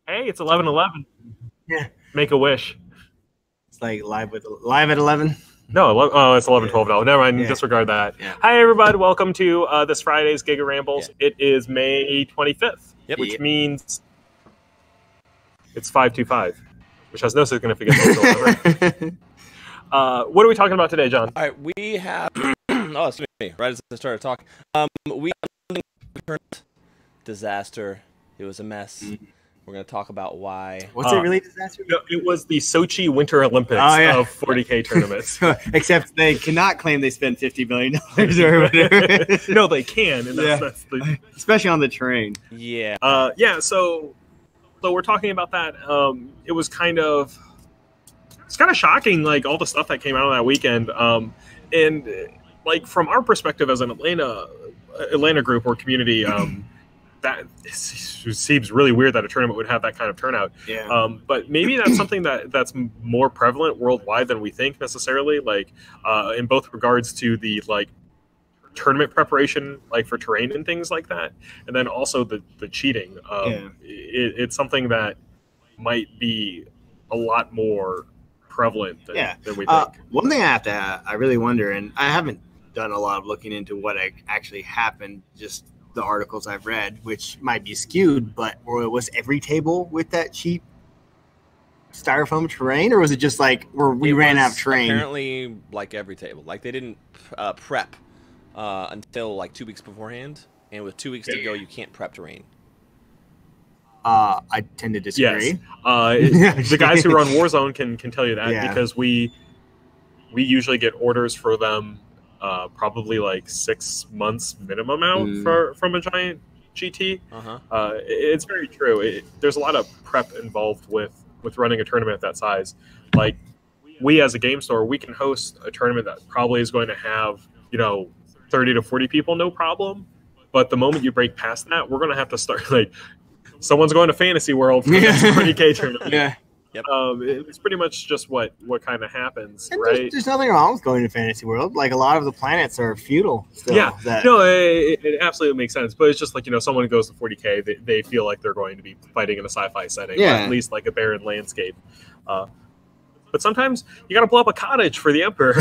Hey, it's 11:11. Yeah. Make a wish. It's like live at 11. No, it's 11:12 now. Never mind. Yeah. Disregard that. Yeah. Hi, everybody. Welcome to this Friday's Giga Rambles. Yeah. It is May 25th, which Yep. means it's 525, which has no significance whatsoever. What are we talking about today, John? All right, we have. Oh, it's me. Right as I started talking, we had disaster. It was a mess. We're gonna talk about why. Was it really a disaster? No, it was the Sochi Winter Olympics of 40K tournaments. Except they cannot claim they spent $50 million or whatever. No, they can, and that's the... especially on the terrain. Yeah. So we're talking about that. It was kind of shocking, like all the stuff that came out on that weekend. And like from our perspective as an Atlanta group or community, that seems really weird that a tournament would have that kind of turnout. Yeah. But maybe that's something that's more prevalent worldwide than we think necessarily. Like in both regards to the like tournament preparation, like for terrain and things like that, and then also the cheating. It's something that might be a lot more prevalent than we think. One thing I really wonder, and I haven't done a lot of looking into what actually happened, just the articles I've read, which might be skewed, but was every table with that cheap styrofoam terrain, or was it just like we ran out of terrain? Apparently, like every table, like they didn't prep until like 2 weeks beforehand, and with 2 weeks to go, you can't prep terrain. I tend to disagree. Yes. The guys who run Warzone can tell you that because we usually get orders for them probably like 6 months minimum out from a giant GT. It's very true. There's a lot of prep involved with running a tournament of that size. Like we as a game store, we can host a tournament that probably is going to have 30 to 40 people, no problem. But the moment you break past that, we're going to have to start like someone's going to Fantasy World for the next 40K tournament. Yeah. Yep. It's pretty much just what kind of happens, and right? There's nothing wrong with going to Fantasy World. Like a lot of the planets are feudal. Still, it absolutely makes sense. But it's just like someone who goes to 40K, they feel like they're going to be fighting in a sci-fi setting, or at least like a barren landscape. But sometimes you got to blow up a cottage for the Emperor.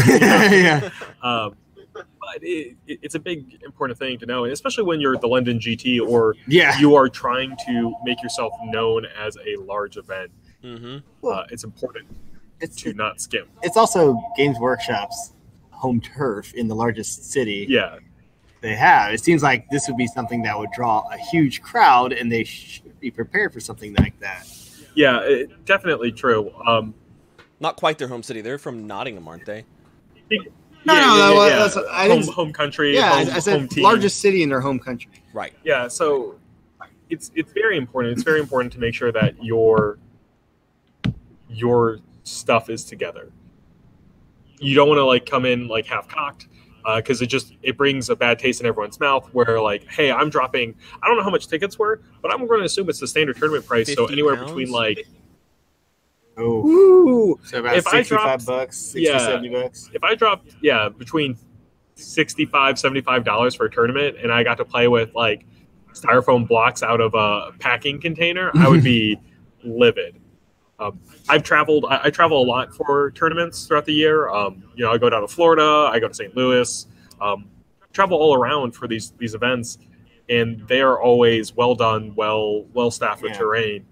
But it's a big important thing to know, and especially when you're the London GT or you are trying to make yourself known as a large event. It's important to not skim. It's also Games Workshop's home turf in the largest city. They have. It seems like this would be something that would draw a huge crowd, and they should be prepared for something like that. Definitely true. Not quite their home city. They're from Nottingham, aren't they? That's home country. I said home team. Largest city in their home country. Right. Yeah. So it's very important. It's very important to make sure that your stuff is together. You don't want to like come in like half cocked because it brings a bad taste in everyone's mouth. Where like, hey, I'm dropping. I don't know how much tickets were, but I'm going to assume it's the standard tournament price. So anywhere between like. So about if $65, 60, $70. If I dropped, between $65, $75 for a tournament, and I got to play with like styrofoam blocks out of a packing container, I would be livid. I travel a lot for tournaments throughout the year. I go down to Florida, I go to St. Louis, travel all around for these events, and they are always well done, well staffed with terrain.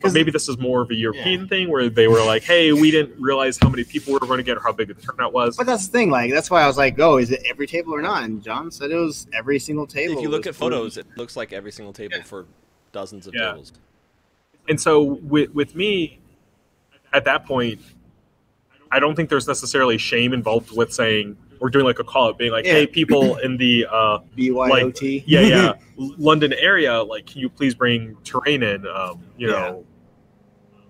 But maybe this is more of a European thing where they were like, hey, we didn't realize how many people we were going to get or how big the turnout was. But that's the thing. Like, that's why I was like, oh, is it every table or not? And John said it was every single table. If you look at photos, it looks like every single table for dozens of tables. And so with me, at that point, I don't think there's necessarily shame involved with saying, or doing like a call out, being like, hey, people in the BYOT, London area, like, can you please bring terrain in?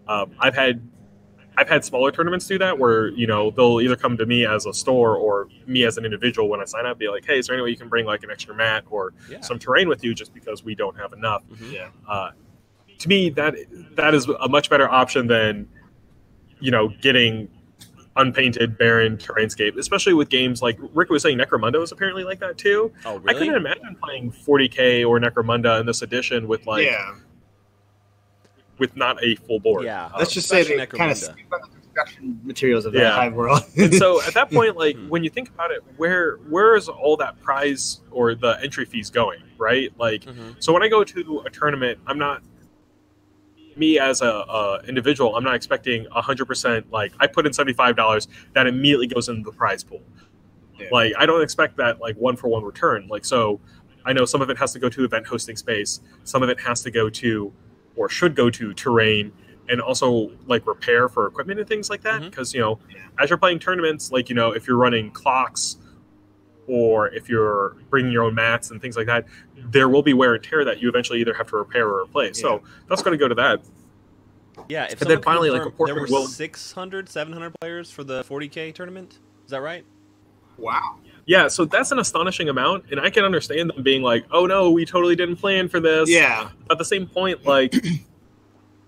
I've had smaller tournaments do that where they'll either come to me as a store or me as an individual when I sign up, be like, hey, is there any way you can bring like an extra mat or some terrain with you, just because we don't have enough. To me, that is a much better option than getting unpainted, barren terrainscape, especially with games like Rick was saying. Necromunda is apparently like that too. Oh, really? I couldn't imagine playing 40K or Necromunda in this edition with like with not a full board. Yeah. Let's just say especially they kind of Necromunda. skip on the construction materials of Yeah. that Hive world. And so at that point, like when you think about it, where is all that prize or the entry fees going, right? Like, so when I go to a tournament, I'm not me as a individual. I'm not expecting 100%. Like I put in $75, that immediately goes into the prize pool. Yeah. Like I don't expect that like 1-for-1 return. Like so, I know some of it has to go to event hosting space. Some of it has to go to, or should go to, terrain. And also like repair for equipment and things like that, because as you're playing tournaments, like if you're running clocks or if you're bringing your own mats and things like that, there will be wear and tear that you eventually either have to repair or replace. Yeah. So that's going to go to that. Yeah, if And then someone finally, like, confirmed a there were portion will- 600, 700 players for the 40K tournament. Is that right? Wow. Yeah, so that's an astonishing amount, and I can understand them being like, "Oh no, we totally didn't plan for this." Yeah. At the same point, like,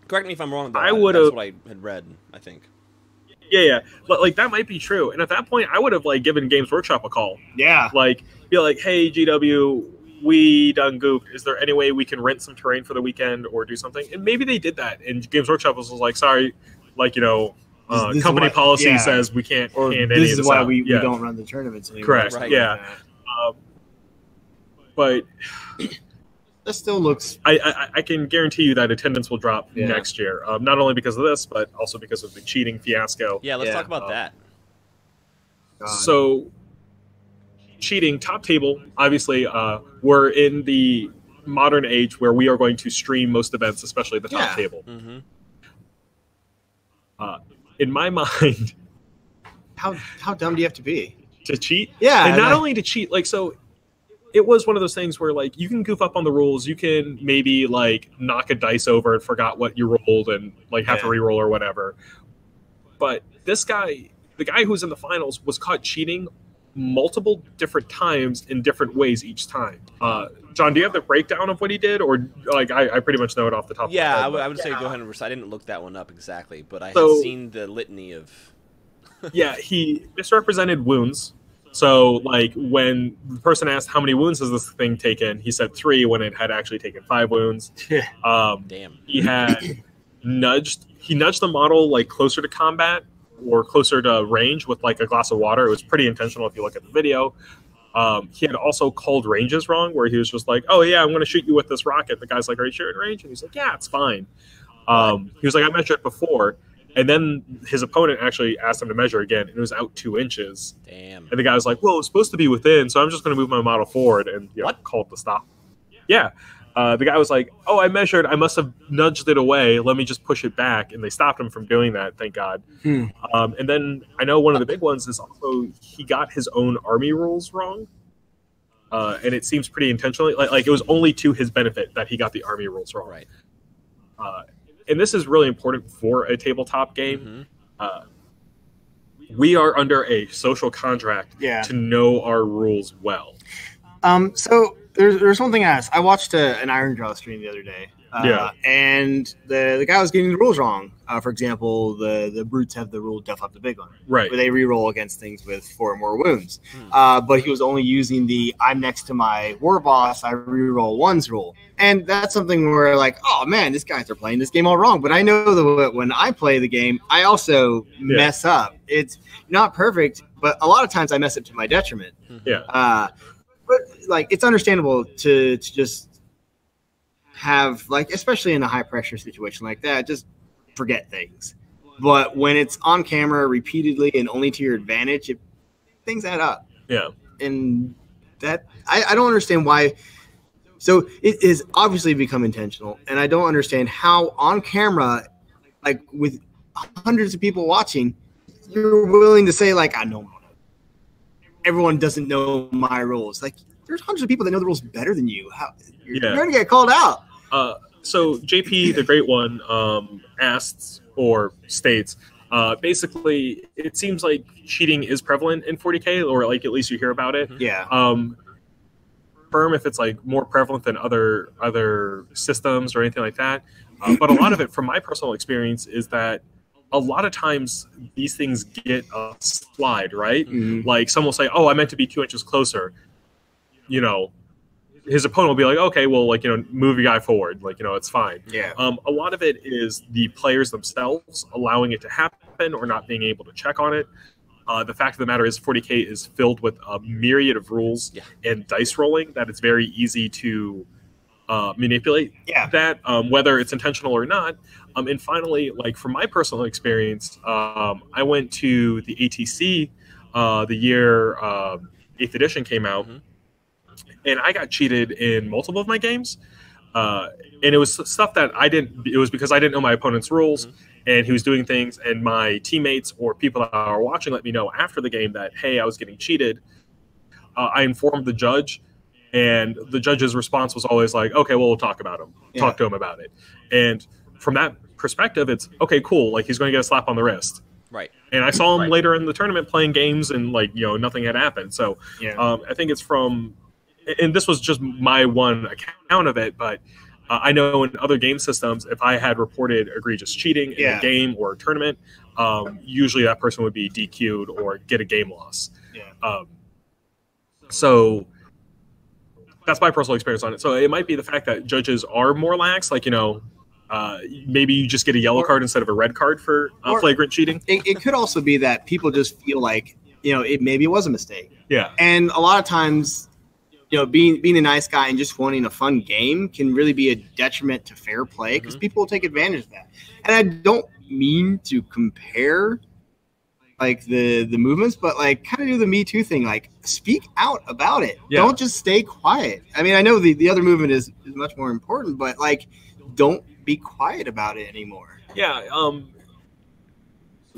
Correct me if I'm wrong. Though. I That's would've- what I had read. I think. yeah, but like that might be true. And at that point, I would have like given Games Workshop a call. Yeah. Like be like, hey GW, we done goofed. Is there any way we can rent some terrain for the weekend or do something? And maybe they did that. And Games Workshop was like, sorry, like This is company why- policy yeah. says we can't Or hand any this of is this why out. we Yeah. don't run the tournaments anymore. Correct, Something yeah. like that. But That still looks. I can guarantee you that attendance will drop Yeah. next year. Not only because of this, but also because of the cheating fiasco. Yeah, let's Yeah, talk about that. God. So, cheating, top table, obviously, we're in the modern age where we are going to stream most events, especially the top Yeah. table. Mm-hmm. In my mind, How dumb do you have to be? to cheat, Yeah, and not and I- only to cheat, like, so it was one of those things where, like, you can goof up on the rules, you can maybe, like, knock a dice over and forgot what you rolled and, like, have to Yeah. re-roll or whatever. But this guy, the guy who's in the finals, was caught cheating multiple different times in different ways each time. John, do you have the breakdown of what he did, or like I pretty much know it off the top? Yeah, of my head, I would say go ahead and recite. I didn't look that one up exactly, but I had So- seen the litany of. but yeah, he misrepresented wounds. So like when the person asked how many wounds has this thing taken, he said 3 when it had actually taken 5 wounds. Damn. He had nudged the model like closer to combat or closer to range with like a glass of water. It was pretty intentional if you look at the video. He had also called ranges wrong, where he was just like, "Oh yeah, I'm going to shoot you with this rocket." The guy's like, "Are you sure in range?" And he's like, "Yeah, it's fine." He was like, "I measured before," and then his opponent actually asked him to measure again, and it was out 2 inches. Damn. And the guy was like, "Well, it's supposed to be within, so I'm just going to move my model forward," and What? called to stop. Yeah. The guy was like, "Oh, I measured. I must have nudged it away. Let me just push it back." And they stopped him from doing that, thank God. And then I know one of the big ones is also he got his own army rules wrong. And it seems pretty intentionally. Like it was only to his benefit that he got the army rules wrong. Right. And this is really important for a tabletop game. Mhm. We are under a social contract Yeah. to know our rules well. So there's one thing I asked. I watched an Iron Draw stream the other day. Yeah. And the guy was getting the rules wrong. For example, the brutes have the rule Duff Up the Big One, Right. where they re-roll against things with 4 or more wounds. Hmm. But he was only using the I'm next to my war boss, I re-roll ones rule. And that's something where like, oh man, these guys are playing this game all wrong. But I know that when I play the game, I also mess up. It's not perfect, but a lot of times I mess up to my detriment. Yeah. But like, it's understandable to just have like, especially in a high pressure situation like that, just forget things. But when it's on camera repeatedly and only to your advantage, things add up. Yeah. And that I don't understand why. So it is obviously become intentional, and I don't understand how on camera, like with hundreds of people watching, you're willing to say like, I know everyone doesn't know my rules. Like there's hundreds of people that know the rules better than you. How you're gonna get called out. So JP, the Great One, asks or states, basically, it seems like cheating is prevalent in 40K, or like at least you hear about it. Yeah. Confirm if it's like more prevalent than other systems or anything like that. But a lot of it, from my personal experience, is that a lot of times these things get a slide, right? Mhm. Like someone will say, "Oh, I meant to be 2 inches closer," you know. his opponent will be like, okay, well, like, move your guy forward, like, it's fine. Yeah. A lot of it is the players themselves allowing it to happen or not being able to check on it. The fact of the matter is 40K is filled with a myriad of rules and dice rolling that it's very easy to manipulate that, whether it's intentional or not. And finally, like from my personal experience, I went to the ATC the year 8th edition came out, and I got cheated in multiple of my games. And it was stuff that it was because I didn't know my opponent's rules, and he was doing things, and my teammates or people that are watching let me know after the game that, hey, I was getting cheated. I informed the judge, and the judge's response was always like, okay, well, we'll talk about him. Talk to him about it. And from that perspective, it's, okay, cool. Like, he's going to get a slap on the wrist. Right. And I saw him later in the tournament playing games, and, like, nothing had happened. So I think it's from, and this was just my one account of it, but I know in other game systems, if I had reported egregious cheating in a game or a tournament, usually that person would be DQ'd or get a game loss. So that's my personal experience on it. So it might be the fact that judges are more lax, like, maybe you just get a yellow card instead of a red card for flagrant cheating. It could also be that people just feel like, maybe it was a mistake. Yeah. And a lot of times, being a nice guy and just wanting a fun game can really be a detriment to fair play because people will take advantage of that. And I don't mean to compare like the movements, but like kind of do the Me Too thing, like speak out about it. Don't just stay quiet. I mean, I know the other movement is much more important, but like don't be quiet about it anymore. Yeah.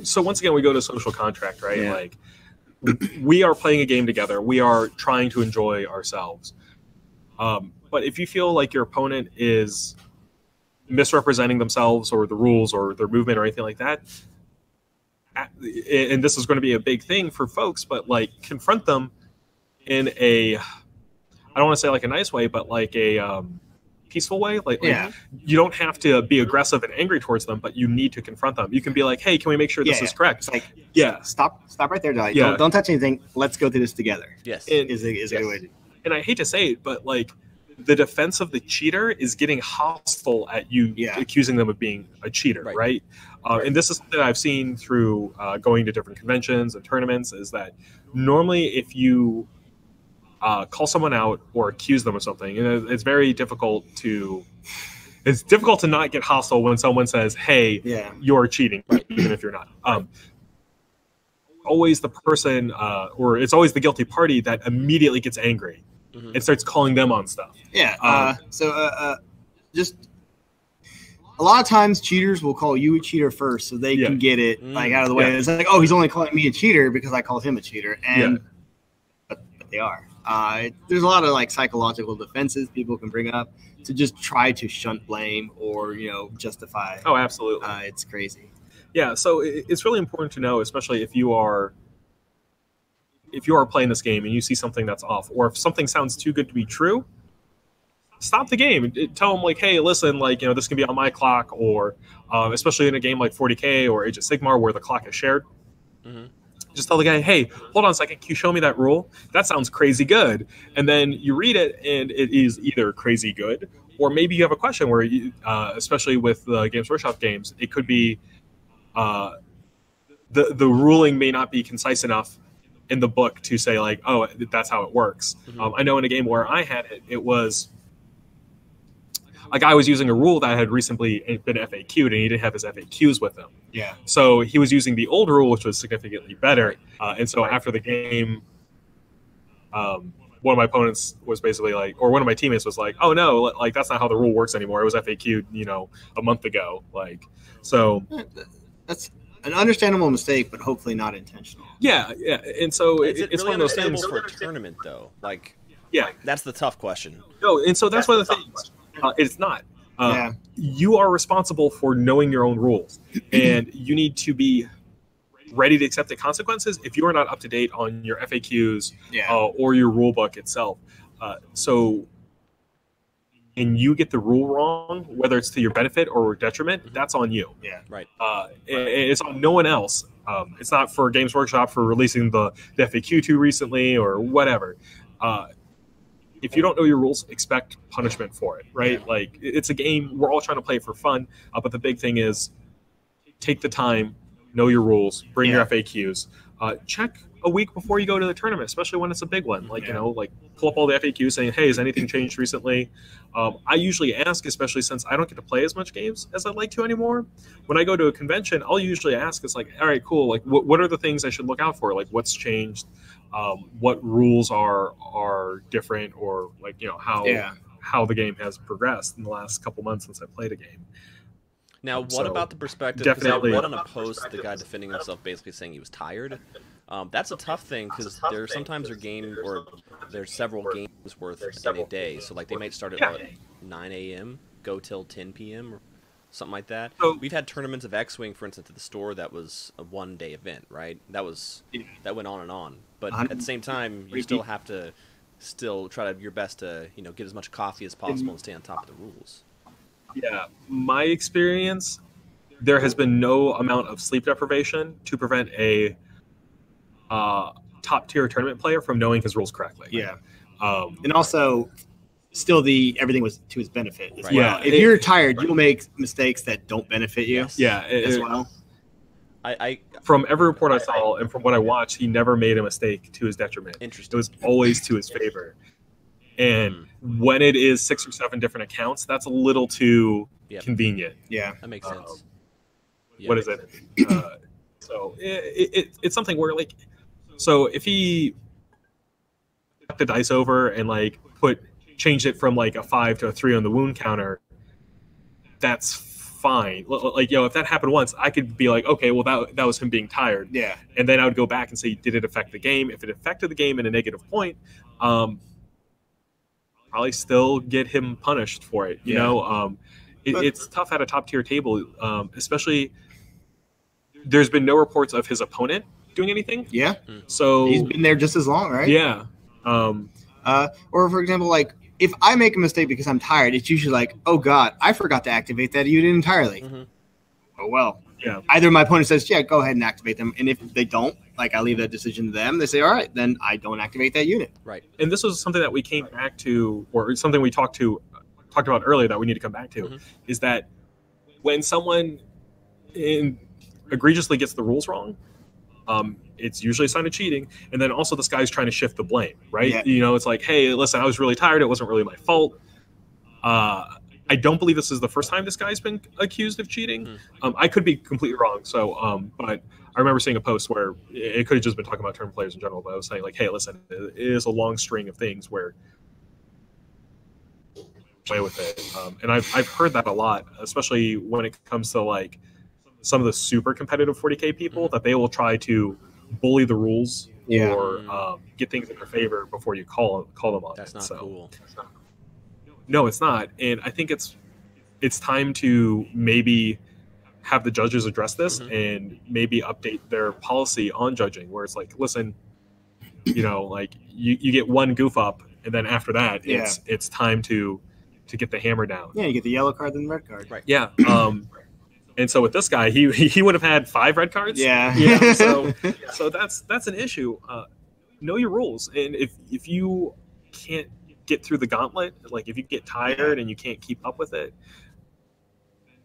So once again, we go to social contract, right? Like, we are playing a game together. We are trying to enjoy ourselves. But if you feel like your opponent is misrepresenting themselves or the rules or their movement or anything like that, and this is going to be a big thing for folks, but like confront them in I don't want to say like a nice way, but like a peaceful way. Like you don't have to be aggressive and angry towards them, but you need to confront them. You can be like, hey, can we make sure this is correct? It's like, stop right there, Dolly. Don't touch anything. Let's go through this together. Yes. Is a good way to. And I hate to say it, but like the defense of the cheater is getting hostile at you, accusing them of being a cheater, right? And this is something I've seen through going to different conventions and tournaments, is that normally if you call someone out or accuse them of something, and it's very difficult to not get hostile when someone says, hey, you're cheating, even if you're not. Always the person, or it's always the guilty party that immediately gets angry and starts calling them on stuff. Just a lot of times cheaters will call you a cheater first so they can get it like out of the way. It's like, oh, he's only calling me a cheater because I called him a cheater. And but they are. There's a lot of like psychological defenses people can bring up to just try to shunt blame or, justify. Oh, absolutely. It's crazy. Yeah. So it's really important to know, especially if you are playing this game and you see something that's off, or if something sounds too good to be true, stop the game. Tell them like, hey, listen, like, this can be on my clock, or especially in a game like 40K or Age of Sigmar where the clock is shared. Just tell the guy, hey, hold on a second, can you show me that rule? That sounds crazy good. And then you read it, and it is either crazy good, or maybe you have a question where, especially with the Games Workshop games, it could be the ruling may not be concise enough in the book to say like, oh, that's how it works. I know in a game where I had it was a guy was using a rule that had recently been FAQ'd, and he didn't have his FAQs with him. So he was using the old rule, which was significantly better. And so after the game, one of my opponents was basically like, or one of my teammates was like, oh no, like that's not how the rule works anymore. It was FAQ'd, a month ago. Like, so that's an understandable mistake, but hopefully not intentional. Yeah. And so it's really one of those things for a tournament, though. Like, yeah, that's the tough question. No, and so that's one of the things. It's not. You are responsible for knowing your own rules, and you need to be ready to accept the consequences if you are not up to date on your FAQs or your rule book itself. And you get the rule wrong, whether it's to your benefit or detriment, that's on you. It's on no one else. It's not for Games Workshop for releasing the FAQ too recently or whatever. if you don't know your rules, expect punishment for it, right? Yeah. Like it's a game. We're all trying to play for fun, but the big thing is take the time, know your rules, bring your FAQs, check a week before you go to the tournament, especially when it's a big one. Like, like pull up all the FAQs saying, hey, has anything changed recently? I usually ask, especially since I don't get to play as much games as I'd like to anymore. When I go to a convention, I'll usually ask, it's like, all right, cool. Like, what are the things I should look out for? Like, what's changed? What rules are different, or like, how the game has progressed in the last couple months since I played a game. Now, what about the perspective? Definitely. I read on a post the guy defending himself basically saying he was tired. That's a tough thing because there's sometimes there's several games worth in a day. So like they might start at 9 a.m., go till 10 p.m. or something like that. So, we've had tournaments of X-Wing, for instance, at the store that was a one-day event, right? That went on and on. But at the same time, you still have to try your best to get as much coffee as possible and stay on top of the rules. Yeah, my experience, there has been no amount of sleep deprivation to prevent a top-tier tournament player from knowing his rules correctly. Yeah. And also, still everything was to his benefit as well. Yeah, if you're tired, you'll make mistakes that don't benefit you. Yes. Yeah, as well. From every report I saw and from what I watched, he never made a mistake to his detriment. Interesting. It was always to his favor. And when it is 6 or 7 different accounts, that's a little too convenient. Yeah, that makes sense. What is it? So it's something where, like, so if he took the dice over and like changed it from like a 5 to a 3 on the wound counter, that's fine. Like, if that happened once, I could be like, okay, well that was him being tired. Yeah. And then I would go back and say, did it affect the game? If it affected the game in a negative point, probably still get him punished for it. You know, it's tough at a top tier table, especially. There's been no reports of his opponent doing anything. Yeah. So he's been there just as long, right? Yeah. Or for example, like if I make a mistake because I'm tired, it's usually like, oh God, I forgot to activate that unit entirely. Mm-hmm. Oh well. Yeah. Either my opponent says, yeah, go ahead and activate them, and if they don't, like I leave that decision to them. They say, all right, then I don't activate that unit. Right. And this was something that we came back to, or something we talked about earlier that we need to come back to, is that when someone egregiously gets the rules wrong, it's usually a sign of cheating. And then also this guy's trying to shift the blame, right? Yeah. It's like, hey, listen, I was really tired. It wasn't really my fault. I don't believe this is the first time this guy's been accused of cheating. I could be completely wrong. So, but I remember seeing a post where it could have just been talking about tournament players in general, but I was saying like, hey, listen, it is a long string of things where play with it. And I've heard that a lot, especially when it comes to like some of the super competitive 40K people, that they will try to bully the rules or get things in their favor before you call them on That's it. not cool. No, it's not. And I think it's time to maybe have the judges address this and maybe update their policy on judging, where it's like, listen, like you get one goof up, and then after that, it's time to get the hammer down. Yeah, you get the yellow card, then the red card. Right. Yeah. And so with this guy, he would have had 5 red cards. Yeah. So that's an issue. Know your rules, and if you can't get through the gauntlet, like if you get tired and you can't keep up with it,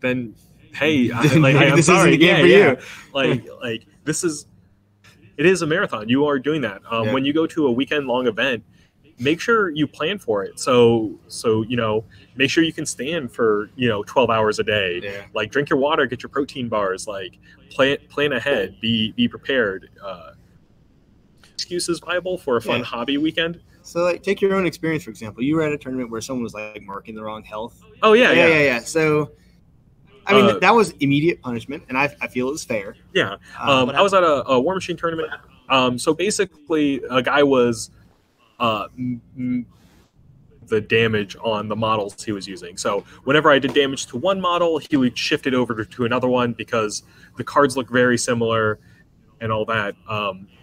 then hey, I'm sorry. For you. Like this is a marathon. You are doing that. When you go to a weekend long event, make sure you plan for it. So make sure you can stand for 12 hours a day. Yeah. Like drink your water, get your protein bars. Like plan ahead. Be prepared. Excuses viable for a fun hobby weekend. So, like, take your own experience, for example. You were at a tournament where someone was, like, marking the wrong health. Oh, yeah. So, I mean, that was immediate punishment, and I feel it was fair. Yeah. I was at a War Machine tournament. So, basically, a guy was the damage on the models he was using. So, whenever I did damage to one model, he would shift it over to another one because the cards look very similar and all that.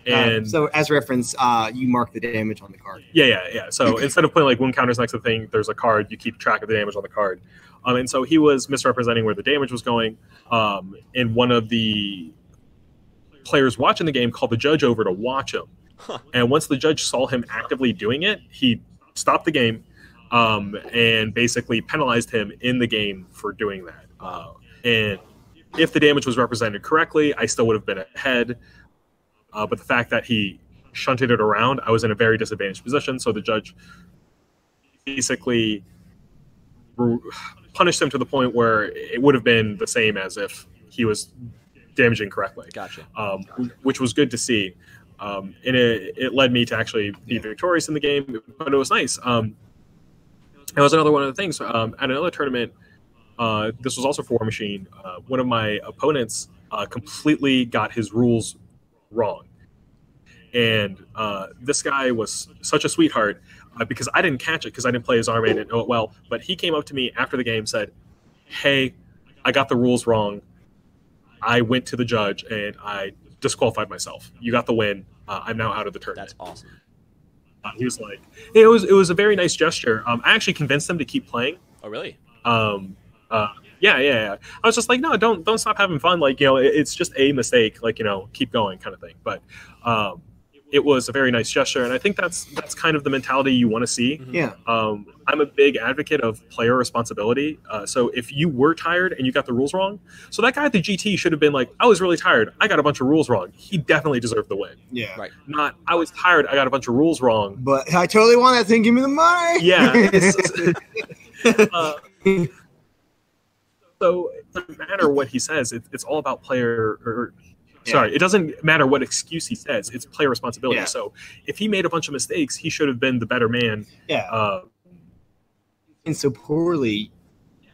And so as reference, you mark the damage on the card. Yeah. So instead of putting like wound counters next to the thing, there's a card. You keep track of the damage on the card. And so he was misrepresenting where the damage was going. And one of the players watching the game called the judge over to watch him. And once the judge saw him actively doing it, he stopped the game and basically penalized him in the game for doing that. And if the damage was represented correctly, I still would have been ahead. But the fact that he shunted it around, I was in a very disadvantaged position. So the judge basically punished him to the point where it would have been the same as if he was damaging correctly. Gotcha. Which was good to see. And it led me to actually be victorious in the game, but it was nice. It was another one of the things. At another tournament, this was also for War Machine, one of my opponents completely got his rules wrong. And this guy was such a sweetheart because I didn't catch it because I didn't play his army, I didn't know it well. But he came up to me after the game, said, "Hey, I got the rules wrong. I went to the judge and I disqualified myself. You got the win. I'm now out of the tournament." That's awesome. He was like, it was a very nice gesture. I actually convinced him to keep playing. Oh, really? Yeah. I was just like, no, don't stop having fun. Like, it's just a mistake. Like, keep going, kind of thing. But it was a very nice gesture, and I think that's kind of the mentality you want to see. Mm-hmm. Yeah. I'm a big advocate of player responsibility. So if you were tired and you got the rules wrong, so that guy at the GT should have been like, I was really tired. I got a bunch of rules wrong. He definitely deserved the win. Yeah. Right. Not, I was tired. I got a bunch of rules wrong. But I totally want that thing. Give me the money. Yeah. So it doesn't matter what he says. It's all about player. Sorry, it doesn't matter what excuse he says. It's player responsibility. Yeah. So if he made a bunch of mistakes, he should have been the better man. Yeah. And so poorly.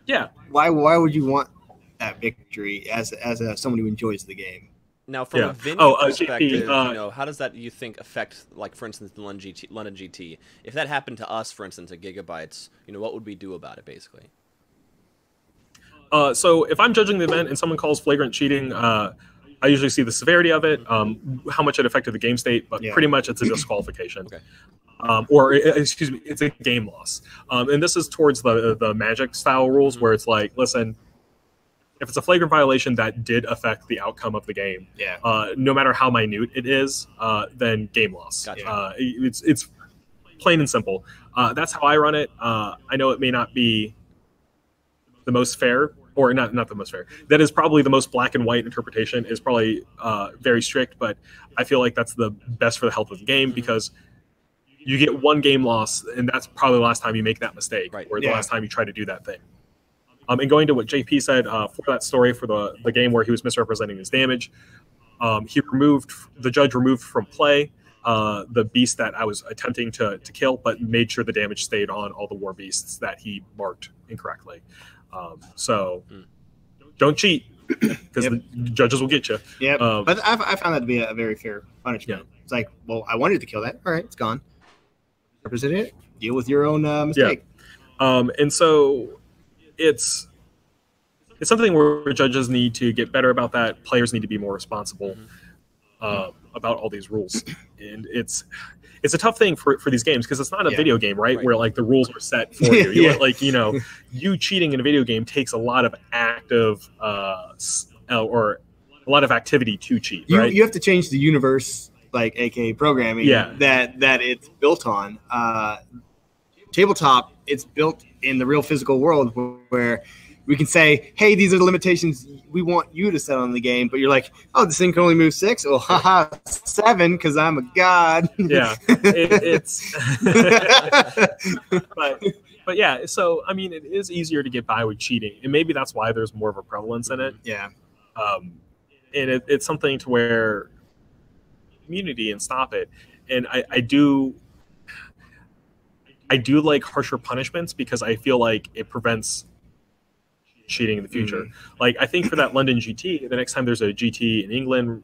Yeah. Why would you want that victory as someone who enjoys the game? Now, from a venue perspective, how does that, you think, affect, like, for instance, the London GT? If that happened to us, for instance, at Gigabytes, what would we do about it, basically? So if I'm judging the event and someone calls flagrant cheating, I usually see the severity of it, how much it affected the game state, but pretty much it's a disqualification. Okay. Excuse me, it's a game loss. And this is towards the Magic style rules where it's like, listen, if it's a flagrant violation that did affect the outcome of the game, no matter how minute it is, then game loss. Gotcha. It's plain and simple. That's how I run it. I know it may not be the most fair, or not the most fair. That is probably the most black and white interpretation, is probably very strict, but I feel like that's the best for the health of the game because you get one game loss, and that's probably the last time you make that mistake, or the last time you try to do that thing. And going to what JP said for that story for the game where he was misrepresenting his damage, the judge removed from play the beast that I was attempting to kill, but made sure the damage stayed on all the war beasts that he marked incorrectly. So don't cheat because the judges will get you. Yeah, but I found that to be a very fair punishment. It's like, well, I wanted to kill that. All right, it's gone. Represent it. Deal with your own mistake. And so it's something where judges need to get better about that. Players need to be more responsible about all these rules, and it's a tough thing for these games because it's not a video game, right? Where like the rules are set for you. You cheating in a video game takes a lot of active or a lot of activity to cheat. You have to change the universe, like aka programming, that it's built on. Tabletop, it's built in the real physical world where we can say, hey, these are the limitations we want you to set on the game, but you're like, oh, this thing can only move 6? Well, haha, 7 because I'm a god. Yeah, it's but yeah, so I mean, it is easier to get by with cheating, and maybe that's why there's more of a prevalence in it. Yeah, and it's something to where community and stop it, and I do like harsher punishments because I feel like it prevents cheating in the future. Like I think for that London GT, the next time there's a GT in England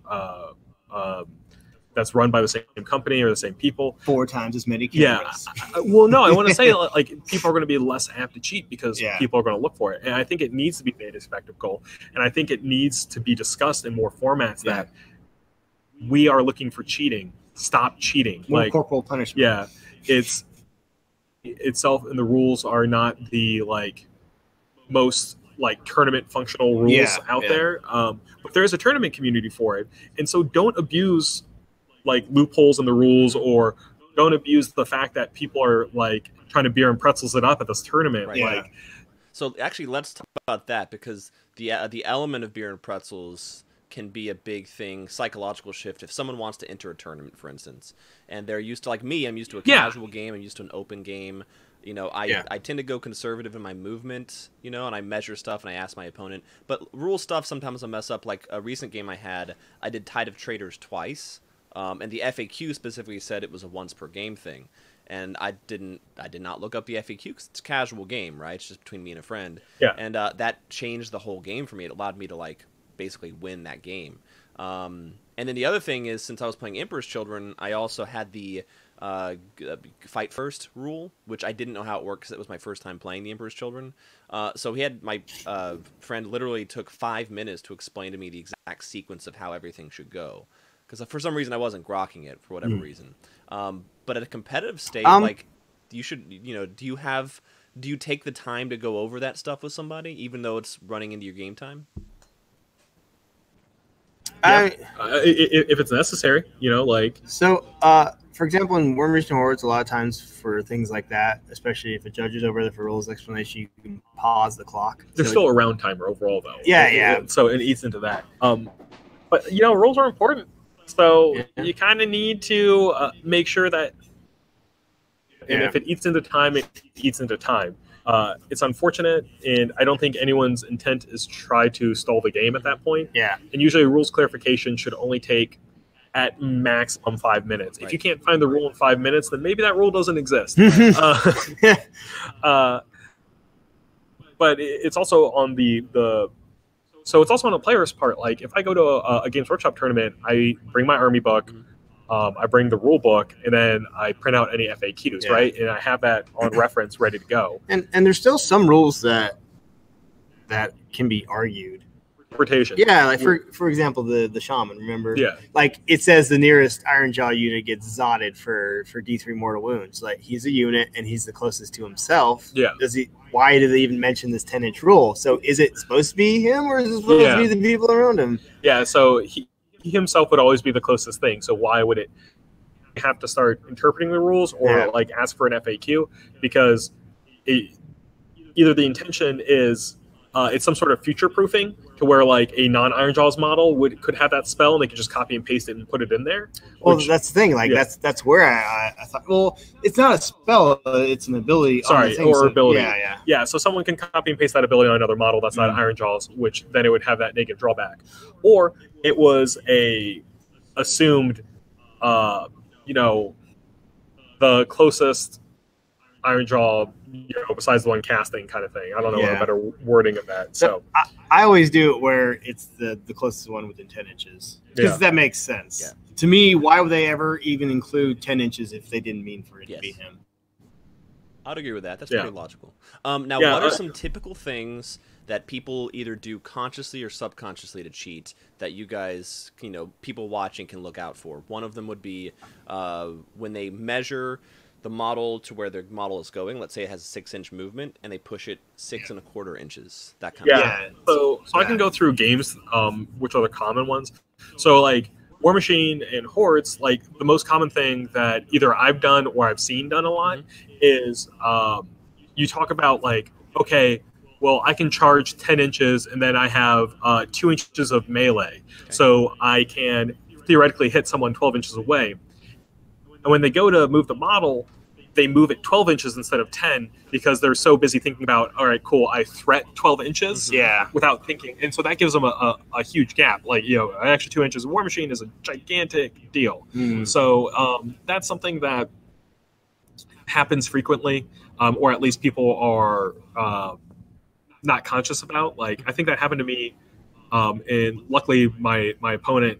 that's run by the same company or the same people, 4 times as many cameras. Well, no, I want to say like people are going to be less apt to cheat because people are going to look for it, and I think it needs to be made a spectacle, and I think it needs to be discussed in more formats that we are looking for cheating. Stop cheating. More like corporal punishment. Yeah, it's itself, and the rules are not the most tournament functional rules out there. But there is a tournament community for it, and so don't abuse loopholes in the rules or don't abuse the fact that people are like trying to beer and pretzels it up at this tournament. Right. Yeah. Like, So actually, let's talk about that, because the element of beer and pretzels can be a big thing, psychological shift. If someone wants to enter a tournament, for instance, and they're used to, like me, I'm used to a casual game, I'm used to an open game. You know, I tend to go conservative in my movement, you know, and I measure stuff and I ask my opponent. But rule stuff, sometimes I mess up. Like a recent game I had, I did Tide of Traders twice, and the FAQ specifically said it was a once per game thing. And I did not look up the FAQ because it's a casual game, right? It's just between me and a friend. Yeah. And that changed the whole game for me. It allowed me to, like, basically win that game. And then the other thing is, since I was playing Emperor's Children, I also had the fight first rule, which I didn't know how it worked because it was my first time playing the Emperor's Children. So he had, my friend literally took 5 minutes to explain to me the exact sequence of how everything should go. Because for some reason I wasn't grokking it, for whatever reason. But at a competitive state, like, you should, you know, do you take the time to go over that stuff with somebody, even though it's running into your game time? If it's necessary, you know, like. So, for example, in War Machine Hordes, a lot of times for things like that, especially if a judge is over there for rules explanation, you can pause the clock. There's still a round timer overall, though. Yeah. So it eats into that. But, you know, rules are important. So you kind of need to make sure that, and if it eats into time, it eats into time. It's unfortunate, and I don't think anyone's intent is try to stall the game at that point. Yeah. And usually rules clarification should only take at maximum 5 minutes. Right. If you can't find the rule in 5 minutes, then maybe that rule doesn't exist. But it's also on so it's also on a player's part. Like, if I go to a Games Workshop tournament, I bring my army book, I bring the rule book, and then I print out any FAQs, right? And I have that on reference ready to go. And there's still some rules that can be argued. Interpretation. Yeah, like for example, the shaman. Remember? Yeah. Like, it says the nearest Iron Jaw unit gets zotted for D3 mortal wounds. Like, he's a unit and he's the closest to himself. Yeah. Why do they even mention this 10-inch rule? So is it supposed to be him, or is it supposed to be the people around him? Yeah. So he himself would always be the closest thing. So why would it have to start interpreting the rules or like ask for an FAQ? Because either the intention is it's some sort of future proofing to where like a non-Iron Jaws model could have that spell and they could just copy and paste it and put it in there. Well, that's the thing. Like that's where I thought. Well, it's not a spell; it's an ability. Ability. Yeah. So someone can copy and paste that ability on another model that's not Iron Jaws, which then it would have that negative drawback. Or it was a assumed, you know, the closest Iron Jaw, you know, besides the one casting kind of thing. I don't know a better wording of that. So I always do it where it's the closest one within 10 inches. Because that makes sense. Yeah. To me, why would they ever even include 10 inches if they didn't mean for it to be him? I'd agree with that. That's pretty logical. Now, what are some typical things that people either do consciously or subconsciously to cheat that you guys, you know, people watching can look out for? One of them would be when they measure the model to where their model is going. Let's say it has a 6-inch movement, and they push it 6 1/4 inches. That kind of thing. So I can go through games, which are the common ones. So like War Machine and Hordes, like the most common thing that either I've done or I've seen done a lot is you talk about like, okay, well, I can charge 10 inches and then I have 2 inches of melee. Okay. So I can theoretically hit someone 12 inches away. And when they go to move the model, they move it 12 inches instead of 10 because they're so busy thinking about, all right, cool, I threat 12 inches without thinking. And so that gives them a huge gap. Like, you know, an extra 2 inches of War Machine is a gigantic deal. So that's something that happens frequently, or at least people are not conscious about. Like, I think that happened to me, and luckily my opponent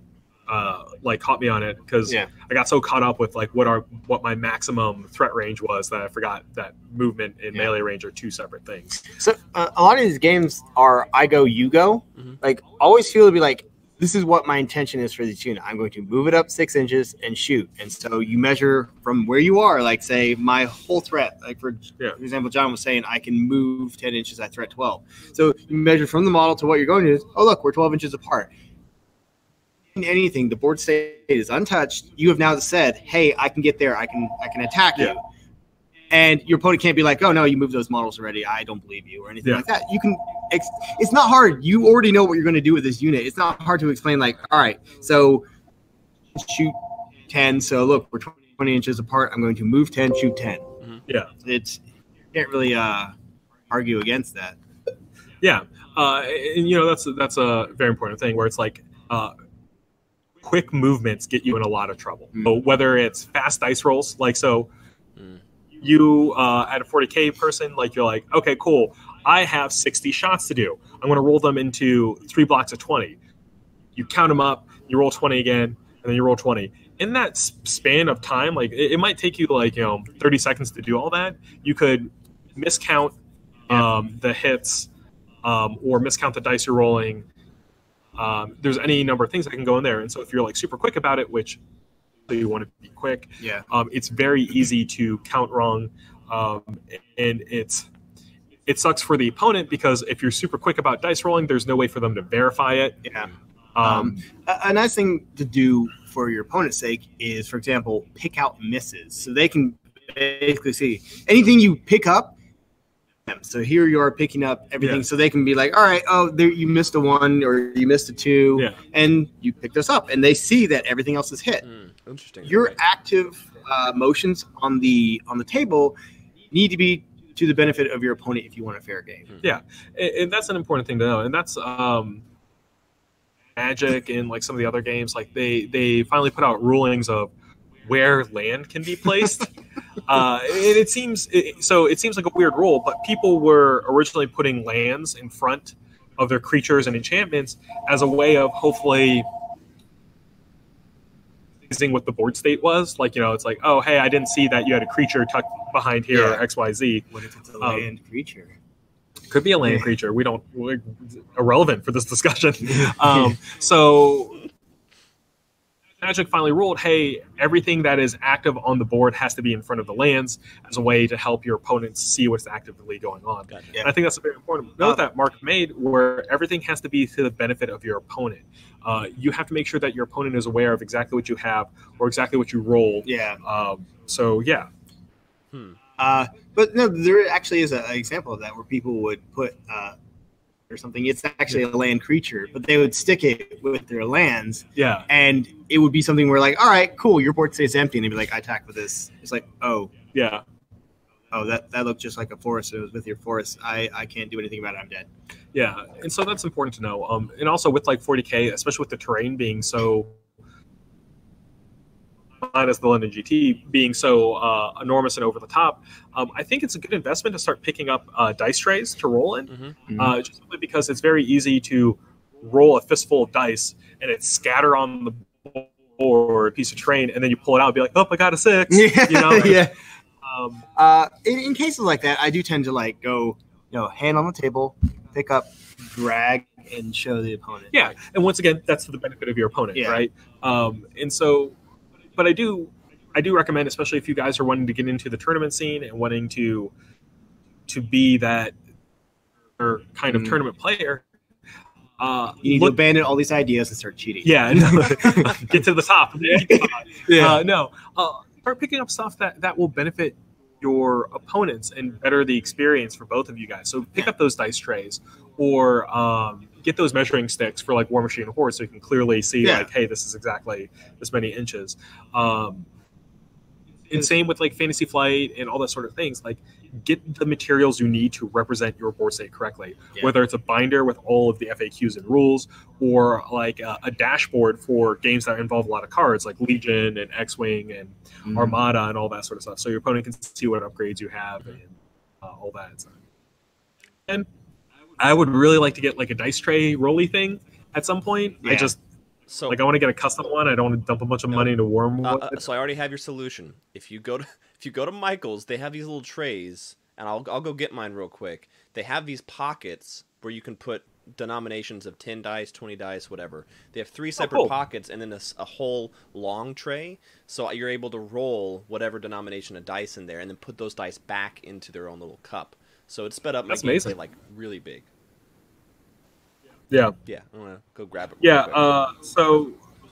like caught me on it because I got so caught up with like what my maximum threat range was that I forgot that movement and melee range are two separate things. So a lot of these games are I go, you go. Like, always feel to be like, this is what my intention is for this unit. I'm going to move it up 6 inches and shoot. And so you measure from where you are. Like, say my whole threat. Like for example, John was saying I can move 10 inches. I threat 12. So you measure from the model to what you're going to. Oh, look, we're 12 inches apart. anything, the board state is untouched. You have now said, "Hey, I can get there. I can attack you." And your opponent can't be like, "Oh no, you moved those models already. I don't believe you," or anything like that. You can. It's not hard. You already know what you're going to do with this unit. It's not hard to explain. Like, all right, so shoot 10. So look, we're 20 inches apart. I'm going to move 10, shoot 10. Mm-hmm. Yeah, you can't really argue against that. Yeah, and that's a very important thing where it's like quick movements get you in a lot of trouble. So whether it's fast dice rolls, like you at a 40K person, like you're like, okay, cool, I have 60 shots to do. I'm going to roll them into 3 blocks of 20. You count them up, you roll 20 again, and then you roll 20. In that span of time, like it might take you 30 seconds to do all that. You could miscount the hits or miscount the dice you're rolling. There's any number of things that can go in there. And so if you're like super quick about it, which you want to be quick, it's very easy to count wrong. And it sucks for the opponent because if you're super quick about dice rolling, there's no way for them to verify it. A nice thing to do for your opponent's sake is, for example, pick out misses. So they can basically see anything you pick up. So here you are picking up everything, so they can be like, all right, there you missed a 1 or you missed a 2, and you picked this up, and they see that everything else is hit. Interesting. Your active motions on the table need to be to the benefit of your opponent if you want a fair game. Yeah, and that's an important thing to know, and that's Magic and like some of the other games, like they finally put out rulings of where land can be placed. And it seems like a weird rule, but people were originally putting lands in front of their creatures and enchantments as a way of hopefully seeing what the board state was. Like, it's like, oh, hey, I didn't see that you had a creature tucked behind here, or XYZ. What if it's a land creature? Could be a land creature. We're irrelevant for this discussion. So Magic finally ruled, hey, everything that is active on the board has to be in front of the lands as a way to help your opponents see what's actively going on. Gotcha. And I think that's a very important note that Mark made, where everything has to be to the benefit of your opponent. You have to make sure that your opponent is aware of exactly what you have or exactly what you roll. But no, there actually is an example of that where people would put or something. It's actually a land creature, but they would stick it with their lands. Yeah. And it would be something where like, all right, cool, your board stays empty. And they'd be like, I attack with this. It's like, oh. Yeah. Oh, that looked just like a forest. It was with your forest. I can't do anything about it. I'm dead. Yeah. And so that's important to know. And also with like 40K, especially with the terrain being so minus the London GT being so enormous and over the top, I think it's a good investment to start picking up dice trays to roll in, just simply because it's very easy to roll a fistful of dice and it scatter on the board, piece of terrain, and then you pull it out and be like, oh, I got a 6. In cases like that, I do tend to like go, hand on the table, pick up, drag, and show the opponent. Yeah, and once again, that's to the benefit of your opponent, right? And so, but I do recommend, especially if you guys are wanting to get into the tournament scene and wanting to be that kind of tournament player. You need to abandon all these ideas and start cheating. Yeah, get to the top. Start picking up stuff that will benefit your opponents and better the experience for both of you guys. So pick up those dice trays, or get those measuring sticks for like War Machine and Horde, so you can clearly see like, hey, this is exactly this many inches. And same with like Fantasy Flight and all that sort of things. Like, get the materials you need to represent your board state correctly. Whether it's a binder with all of the FAQs and rules, or like a dashboard for games that involve a lot of cards, like Legion and X-Wing and Armada and all that sort of stuff, so your opponent can see what upgrades you have and all that. And I would really like to get like a dice tray rolly thing at some point. I want to get a custom one. I don't want to dump a bunch of money into Wormwood. So I already have your solution. If you go to Michael's, they have these little trays, and I'll go get mine real quick. They have these pockets where you can put denominations of 10 dice, 20 dice, whatever. They have 3 separate pockets and then a whole long tray, so you're able to roll whatever denomination of dice in there and then put those dice back into their own little cup. So it's sped up my gameplay like really big. Yeah. Yeah, I'm gonna go grab it. Yeah. So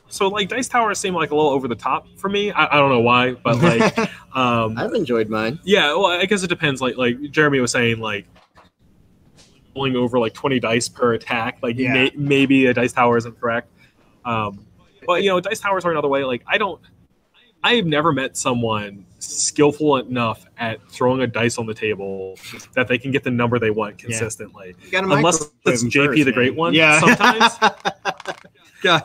So like dice towers seem like a little over the top for me. I don't know why, but like I've enjoyed mine. yeah, well, I guess it depends. Like Jeremy was saying, like rolling over like 20 dice per attack. Like Yeah. maybe a dice tower isn't correct. But you know, dice towers are another way. Like I have never met someone skillful enough at throwing a dice on the table that they can get the number they want consistently. You gotta Unless microwave it's them JP first, the Great man. One. Yeah. Sometimes. God.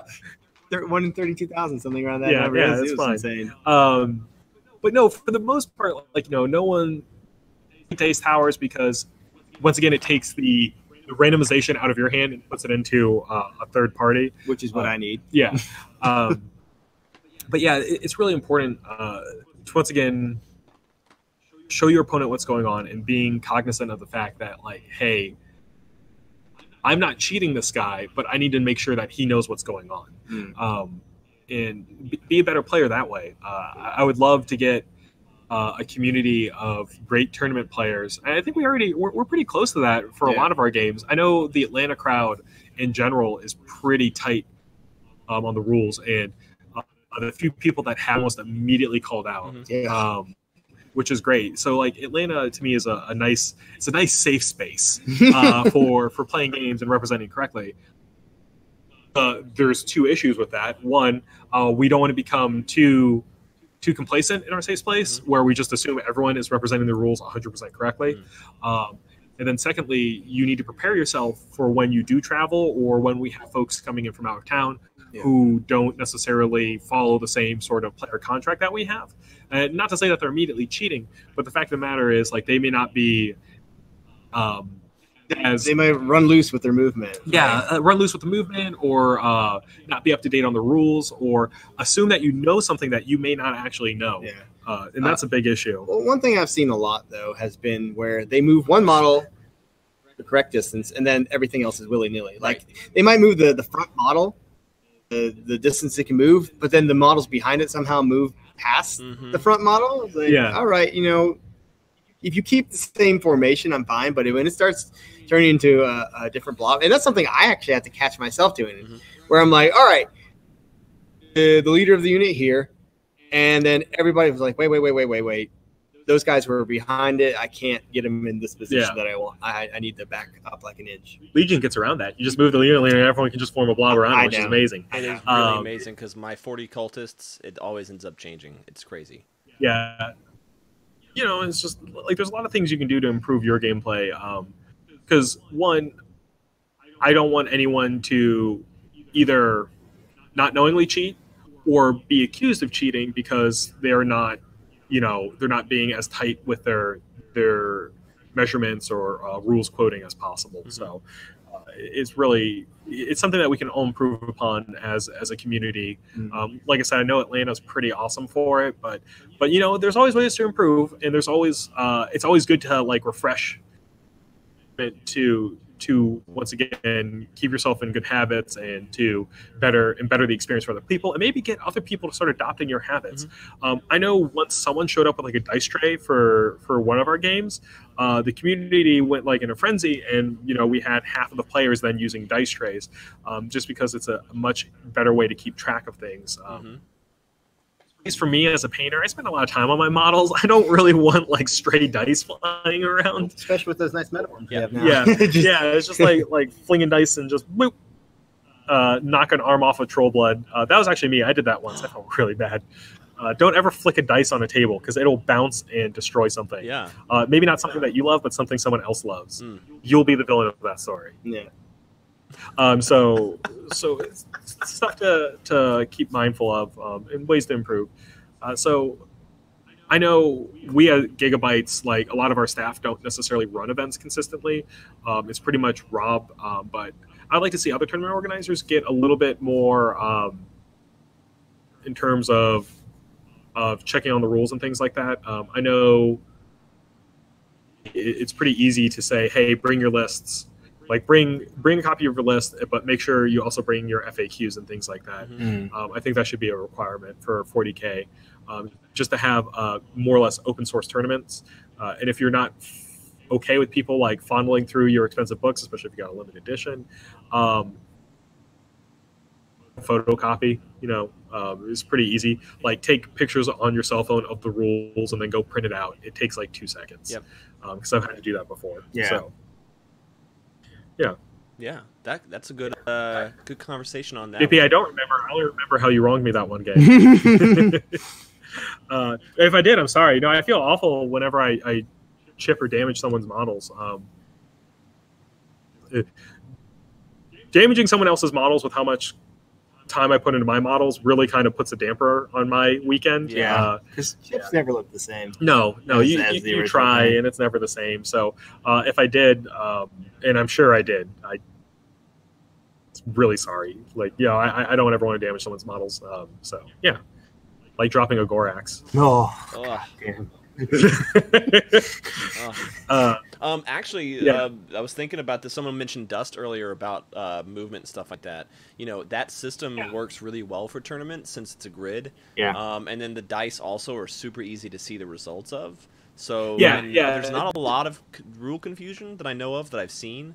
1 in 32,000, something around that Yeah, number. yeah, It that's was fine. insane. But no, for the most part, like, you know, no one dice towers because once again, it takes the randomization out of your hand and puts it into a third party. Which is what I need. Yeah. But yeah, it's really important to once again show your opponent what's going on and being cognizant of the fact that, like, hey, I'm not cheating this guy, but I need to make sure that he knows what's going on. And be a better player that way. I would love to get a community of great tournament players. And I think we're pretty close to that for a lot of our games. I know the Atlanta crowd in general is pretty tight on the rules, and the few people that have almost immediately called out, which is great. So like Atlanta to me is a nice safe space for playing games and representing correctly. There's two issues with that. One, we don't want to become too complacent in our safe space where we just assume everyone is representing the rules 100% correctly. And then secondly, you need to prepare yourself for when you do travel or when we have folks coming in from out of town who don't necessarily follow the same sort of player contract that we have. And not to say that they're immediately cheating, but the fact of the matter is, like, they may not be they might run loose with their movement. Run loose with the movement, or not be up to date on the rules, or assume that you know something that you may not actually know. And that's a big issue. Well, one thing I've seen a lot, though, has been where they move one model the correct distance, and then everything else is willy-nilly. Like, they might move the front model, the distance it can move, but then the models behind it somehow move past the front model. It's like, all right, you know, if you keep the same formation, I'm fine. But when it starts turning into a different blob, and that's something I actually have to catch myself doing, where I'm like, all right, the leader of the unit here, and then everybody was like, wait. Those guys were behind it. I can't get them in this position that I want. I need to back up like an inch. Legion gets around that. You just move the unit leader and everyone can just form a blob around it, which is amazing. It is really amazing because my 40 cultists, it always ends up changing. It's crazy. Yeah. You know, it's just like there's a lot of things you can do to improve your gameplay. Because one, I don't want anyone to either not knowingly cheat or be accused of cheating because they're not, you know, they're not being as tight with their measurements or rules quoting as possible. So it's something that we can all improve upon as a community. Like I said, I know Atlanta's pretty awesome for it, but you know, there's always ways to improve, and there's always it's always good to like refresh it to once again keep yourself in good habits and to better the experience for other people, and maybe get other people to start adopting your habits. I know once someone showed up with like a dice tray for one of our games, the community went like in a frenzy, and you know, we had half of the players then using dice trays, just because it's a much better way to keep track of things. At least for me as a painter, I spend a lot of time on my models. I don't really want like stray dice flying around, especially with those nice metal ones we have now. It's just like flinging dice and just boop, knock an arm off of troll blood. That was actually me. I did that once. I felt really bad. Don't ever flick a dice on a table because it'll bounce and destroy something. Maybe not something that you love, but something someone else loves. You'll be the villain of that story. So it's stuff to keep mindful of, and ways to improve. So I know we at Gigabytes, like a lot of our staff don't necessarily run events consistently. It's pretty much Rob, but I'd like to see other tournament organizers get a little bit more in terms of checking on the rules and things like that. I know it's pretty easy to say, hey, bring your lists. Like bring a copy of your list, but make sure you also bring your FAQs and things like that. I think that should be a requirement for 40K, just to have more or less open source tournaments. And if you're not okay with people like fondling through your expensive books, especially if you got a limited edition, photocopy. It's pretty easy. Like take pictures on your cell phone of the rules and then go print it out. It takes like 2 seconds. Yep. Because I've had to do that before. Yeah. So, yeah. Yeah, that's a good good conversation on that. JP, I don't remember. I only remember how you wronged me that one game. If I did, I'm sorry. I feel awful whenever I chip or damage someone's models. Damaging someone else's models with how much time I put into my models really kind of puts a damper on my weekend. Yeah, because chips never look the same. No, as you the try, original and it's never the same. So if I did, and I'm sure I did, really sorry. Like, I don't ever want to damage someone's models. So yeah, like dropping a Gorax. No, Oh. damn. Actually, I was thinking about this. Someone mentioned Dust earlier about movement and stuff like that. That system works really well for tournaments since it's a grid. Yeah. And then the dice also are super easy to see the results of. So there's not a lot of rule confusion that I know of that I've seen.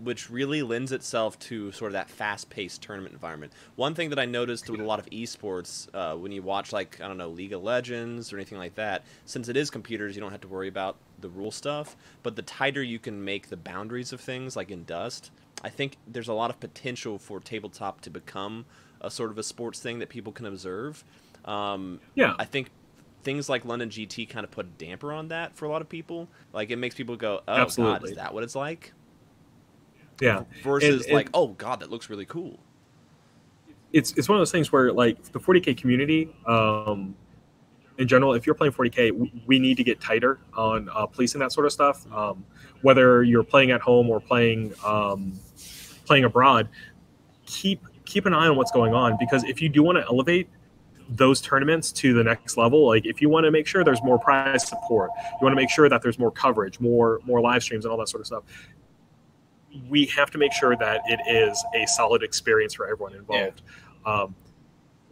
Which really lends itself to sort of that fast-paced tournament environment. One thing that I noticed with a lot of esports, when you watch, like, I don't know, League of Legends or anything like that, since it is computers, you don't have to worry about the rule stuff, but the tighter you can make the boundaries of things, like in Dust, I think there's a lot of potential for tabletop to become a sort of a sports thing that people can observe. I think things like London GT kind of put a damper on that for a lot of people. Like, it makes people go, oh, Absolutely. God, is that what it's like? Yeah. Versus like, oh God, that looks really cool. It's one of those things where like the 40K community, in general, if you're playing 40K, we need to get tighter on policing that sort of stuff. Whether you're playing at home or playing abroad, keep an eye on what's going on, because if you do want to elevate those tournaments to the next level, like if you want to make sure there's more prize support, you want to make sure that there's more coverage, more live streams and all that sort of stuff, we have to make sure that it is a solid experience for everyone involved.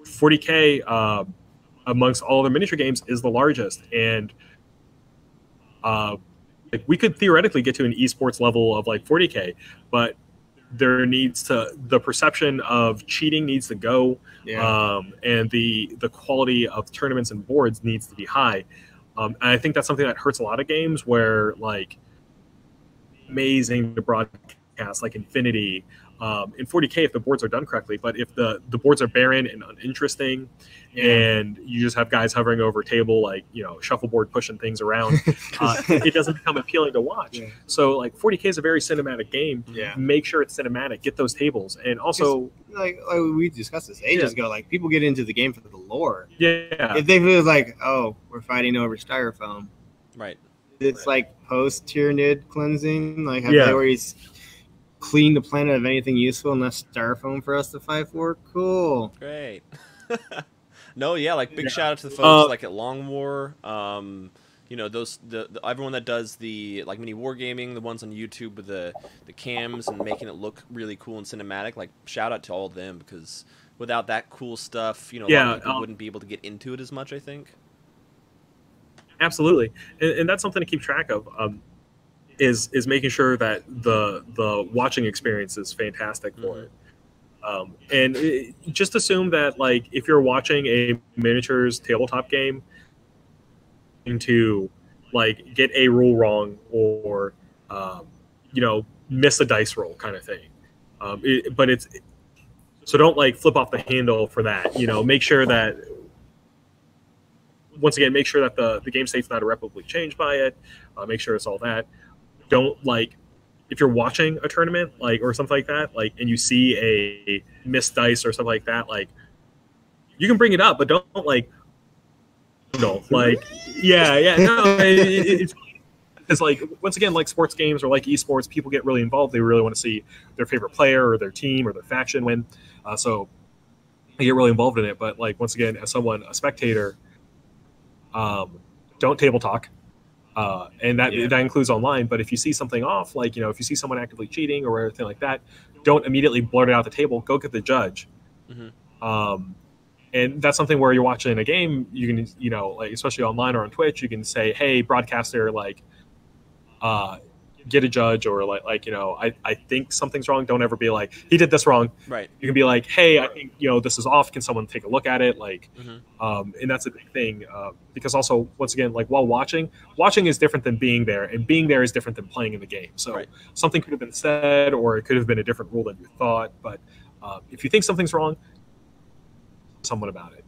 40K, amongst all the miniature games, is the largest, and like we could theoretically get to an esports level of like 40K, but the perception of cheating needs to go, and the quality of tournaments and boards needs to be high. And I think that's something that hurts a lot of games where like amazing to broadcast, like Infinity, in 40K if the boards are done correctly, but if the boards are barren and uninteresting, and you just have guys hovering over a table, like shuffleboard pushing things around, it doesn't become appealing to watch. So like 40K is a very cinematic game. Make sure it's cinematic, get those tables, and also like we discussed this ages ago, like people get into the game for the lore. If they feel like, oh, we're fighting over styrofoam, right? It's like post Tyranid cleansing, like where he's cleaned the planet of anything useful and left styrofoam for us to fight for. Cool, great. No, like big shout out to the folks like at Long War. Those everyone that does the like mini wargaming, the ones on YouTube with the cams and making it look really cool and cinematic. Like shout out to all of them, because without that cool stuff, a lot of people wouldn't be able to get into it as much, I think. Absolutely, and that's something to keep track of. Is making sure that the watching experience is fantastic for it. Just assume that like if you're watching a miniatures tabletop game, to like get a rule wrong or miss a dice roll kind of thing, so don't like flip off the handle for that. Make sure that once again, make sure that the game state's not irreparably changed by it. Make sure it's all that. Don't like if you're watching a tournament like or something like that, like, and you see a missed dice or something like that, like you can bring it up, but don't like no, like it's like once again, like sports games or like esports, people get really involved. They really want to see their favorite player or their team or their faction win, so they get really involved in it. But like once again, as a spectator, don't table talk. And that includes online. But if you see something off, like, if you see someone actively cheating or anything like that, don't immediately blurt it out the table. Go get the judge. And that's something where you're watching a game, you can, like, especially online or on Twitch, you can say, hey, broadcaster, like, get a judge, or like I think something's wrong. Don't ever be like, he did this wrong. Right. You can be like, hey, I think this is off. Can someone take a look at it? Like, and that's a big thing, because also, once again, like, while watching is different than being there, and being there is different than playing in the game. So something could have been said, or it could have been a different rule than you thought. But if you think something's wrong, someone about it.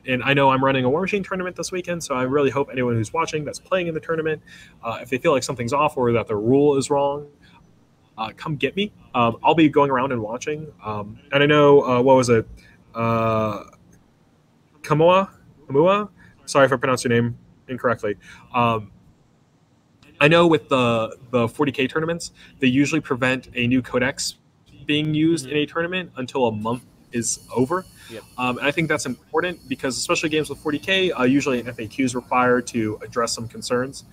And I know I'm running a War Machine tournament this weekend, so I really hope anyone who's watching that's playing in the tournament, if they feel like something's off or that the rule is wrong, come get me. I'll be going around and watching. And I know, what was it? Kamua? Sorry if I pronounced your name incorrectly. I know with the 40K tournaments, they usually prevent a new codex being used in a tournament until a month is over. Yep. And I think that's important because, especially games with 40K, usually an FAQ is required to address some concerns.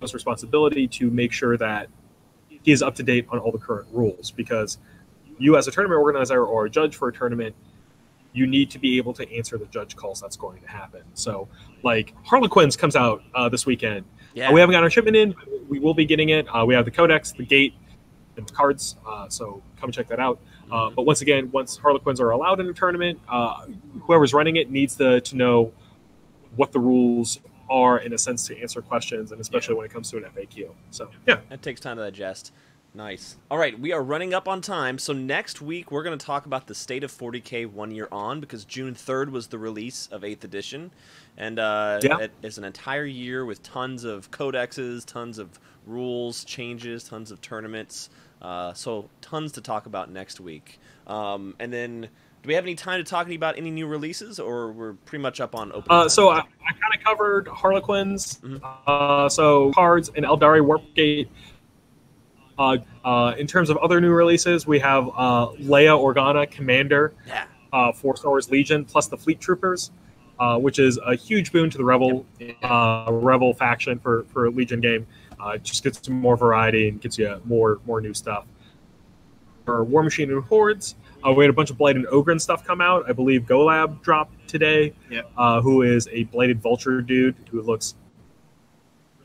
It's responsibility to make sure that he is up to date on all the current rules, because you, as a tournament organizer or a judge for a tournament, you need to be able to answer the judge calls that's going to happen. So, like, Harlequins comes out this weekend. Yeah. We haven't got our shipment in. We will be getting it. We have the codex, the gate, and the cards. So come check that out. But once again, once Harlequins are allowed in a tournament, whoever's running it needs to know what the rules are, in a sense, to answer questions, and especially when it comes to an FAQ. So, yeah. That takes time to digest. Nice. All right, we are running up on time, so next week we're going to talk about the state of 40K 1 year on, because June 3rd was the release of 8th edition, and it is an entire year with tons of codexes, tons of rules, changes, tons of tournaments, so tons to talk about next week. And then, do we have any time to talk about any new releases, or we're pretty much up on opening? So I kind of covered Harlequins, so cards, and Eldari Warpgate. In terms of other new releases, we have Leia Organa Commander, 4 Star Wars Legion, plus the Fleet Troopers, which is a huge boon to the Rebel faction for a Legion game. It just gets some more variety and gets you more new stuff. For War Machine and Hordes, we had a bunch of Blighted Ogryn stuff come out. I believe Golab dropped today, who is a Bladed Vulture dude who looks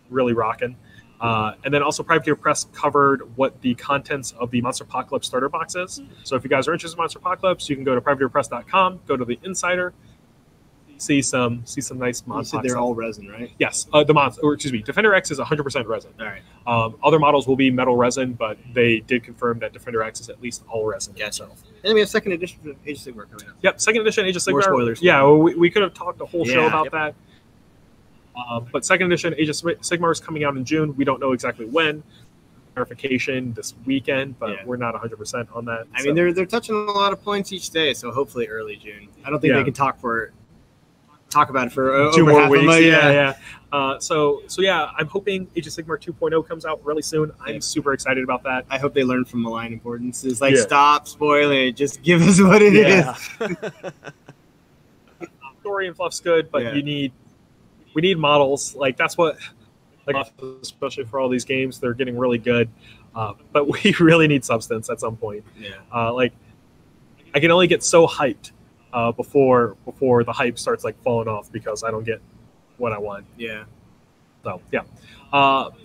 really rocking. And then also Privateer Press covered what the contents of the Monster Apocalypse starter box is. So if you guys are interested in Monster Apocalypse, you can go to privateerpress.com, go to the Insider, see some nice You mod said they're all resin, right? Yes, Defender X is 100% resin. All right. Other models will be metal resin, but they did confirm that Defender X is at least all resin. Gotcha. And then we have second edition of Age of Sigmar coming up. Yep, second edition Age of Sigmar. More spoilers. Yeah, we could have talked a whole show about that. But second edition Age of Sigmar is coming out in June. We don't know exactly when. Verification this weekend, but we're not 100% on that. I mean, they're touching a lot of points each day, so hopefully early June. I don't think they can talk about it for 2 over more half weeks. A month. So yeah, I'm hoping Age of Sigmar 2.0 comes out really soon. I'm super excited about that. I hope they learn from Malign Importance. It's like, stop spoiling it. Just give us what it is. Story and fluff's good, but we need models. Like, that's what, like, especially for all these games, they're getting really good. But we really need substance at some point. Like, I can only get so hyped before the hype starts like falling off because I don't get what I want. So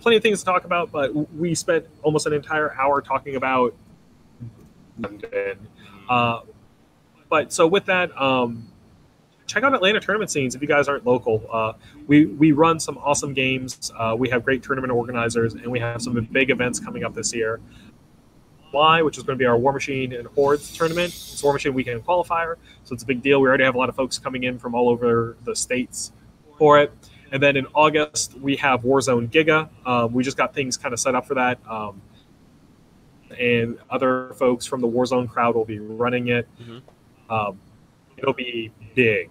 plenty of things to talk about, but we spent almost an entire hour talking about London. But so with that, check out Atlanta tournament scenes if you guys aren't local. We run some awesome games. We have great tournament organizers, and we have some big events coming up this year. Which is going to be our War Machine and Hordes tournament. It's War Machine Weekend Qualifier, so it's a big deal. We already have a lot of folks coming in from all over the states for it. And then in August, we have Warzone Giga. We just got things kind of set up for that. And other folks from the Warzone crowd will be running it. It'll be big.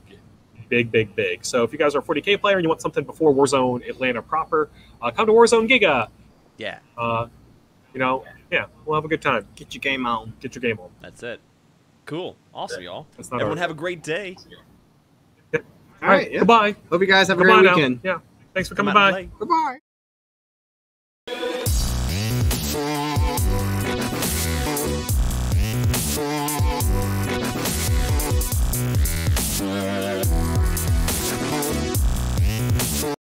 So if you guys are a 40K player and you want something before Warzone Atlanta proper, come to Warzone Giga. We'll have a good time. Get your game on. That's it. Cool. Awesome, y'all. Everyone have a great day. All right. Goodbye. Hope you guys have a great weekend. Thanks for coming by. Goodbye.